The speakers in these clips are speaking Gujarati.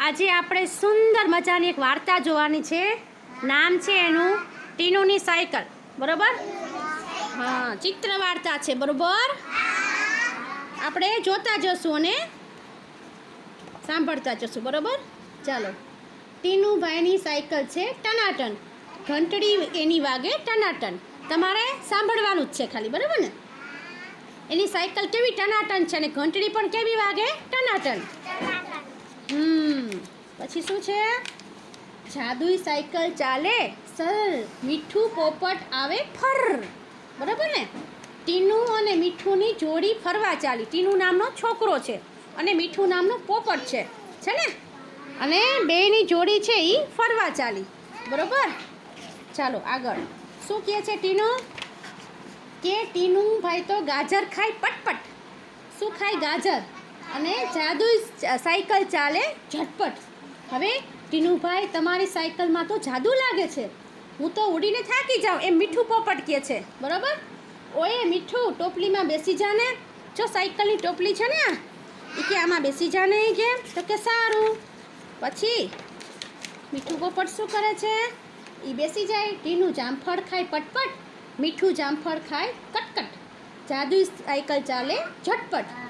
આજે આપણે સુંદર મજાની એક વાર્તા જોવાની છે. નામ છે એનું ટીનુની સાયકલ. બરોબર? હા, ચિત્ર વાર્તા છે. બરોબર? આપણે જોતા જશું અને સાંભળતા જશું. બરોબર? ચાલો. ટીનુભાઈની સાયકલ છે ટનાટન. ઘંટડી એની વાગે ટનાટન. તમારે સાંભળવાનું જ છે ખાલી. બરાબર ને? એની સાયકલ કેવી ટનાટન છે અને ઘંટડી પણ કેવી વાગે ટનાટન. પછી શું છે? જાદુઈ સાયકલ ચાલે સર, મીઠું પોપટ આવે ફર. બરાબર ને? ટીનુ અને મીઠુની જોડી ફરવા ચાલી. ટીનુ નામનો છોકરો છે અને મીઠું નામનો પોપટ છે ને? અને બેની જોડી છે એ ફરવા ચાલી. બરોબર? ચાલો આગળ. શું કહે છે ટીનુ? કે ટીનુભાઈ તો ગાજર ખાય પટપટ. શું ખાય? ગાજર. અને જાદુઈ સાયકલ ચાલે ઝટપટ. હવે ટીનુભાઈ, તમારી સાયકલમાં તો જાદુ લાગે છે. હું તો ઉડીને થાકી જાઉં એમ મીઠું પોપટ કહે છે. બરાબર? ઓએ મીઠું, ટોપલીમાં બેસી જા ને. જો સાયકલની ટોપલી છે ને, એ કે આમાં બેસી જા ને. કે તો કે સારું. પછી મીઠું પોપટ શું કરે છે? એ બેસી જાય. ટીનુ જામફળ ખાય પટપટ, મીઠું જામફળ ખાય કટકટ. જાદુઈ સાયકલ ચાલે ઝટપટ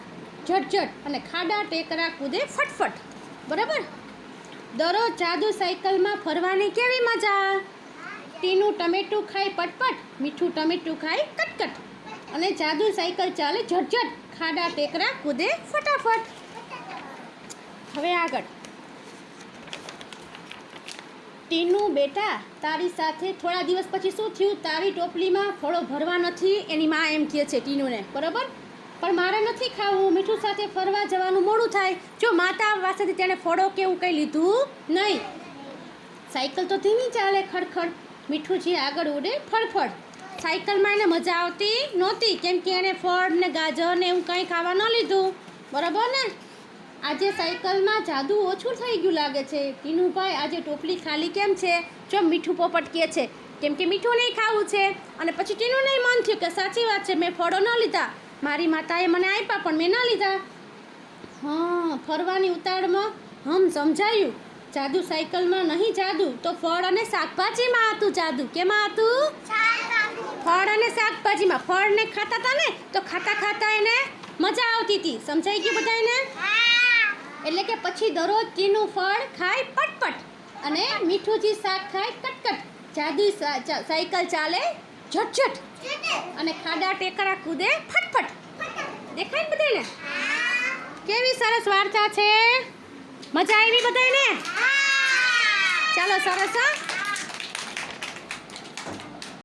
ઝટઝટ અને ખાડા ટેકરા કૂદે ફટફટ. બરાબર? દરરોજ જાદુ સાયકલમાં ફરવાની કેવી મજા. ટીનુ ટમેટું ખાય પટપટ, મીઠું ટમેટું ખાય કટકટ અને જાદુ સાયકલ ચાલે ઝટઝટ, ખાડા ટેકરા કૂદે ફટાફટ. હવે આગળ. ટીનુ બેટા, તારી સાથે થોડા દિવસ પછી શું થયું? તારી ટોપલીમાં ફળો ભરવા નથી. એની માં એમ કહે છે ટીનુને. બરાબર? પણ મારે નથી ખાવું. મીઠું સાથે ફરવા જવાનું મોડું થાય. જો માતા પાસેથી તેણે ફળો કે એવું કંઈ લીધું નહીં. સાયકલ તો ધીમી ચાલે ખડખડ. મીઠું આગળ ઉડે ફળફળ. સાયકલમાં એને મજા આવતી નહોતી, કેમ કે એણે ફળ ને ગાજર ને એવું કંઈ ખાવા ન લીધું. બરાબર ને? આજે સાયકલમાં જાદુ ઓછું થઈ ગયું લાગે છે. ટીનુભાઈ, આજે ટોપલી ખાલી કેમ છે? જો મીઠું પોપટ કહે છે, કેમ કે મીઠું નહીં ખાવું છે. અને પછી ટીનુને મન થયું કે સાચી વાત છે, મેં ફળો ન લીધા. મારી માતાએ મને આપ્યા પણ મેં ના લીધા. હા, ફરવાની ઉતાવળમાં સમજાયું. જાદુ સાયકલમાં નહીં જાદુ, તો ફળ અને શાકભાજીમાં હતું જાદુ. કેમાં હતું? ફળ અને શાકભાજીમાં. ફળને ખાતા હતા ને, તો ખાતા ખાતા એને મજા આવતી હતી. સમજાઈ ગયું બધાને? એટલે કે પછી દરરોજ ટીનુ ફળ ખાય પટપટ અને મીઠુંજી શાક ખાય કટકટ. જાદુઈ સાયકલ ચાલે ઝટઝટ અને ખાડા ટેકરા કૂદે ફટફટ. દેખાય ને બધાને? કેવી સરસ વાર્તા છે. મજા આવી બધાને? ચાલો, સરસ. હા,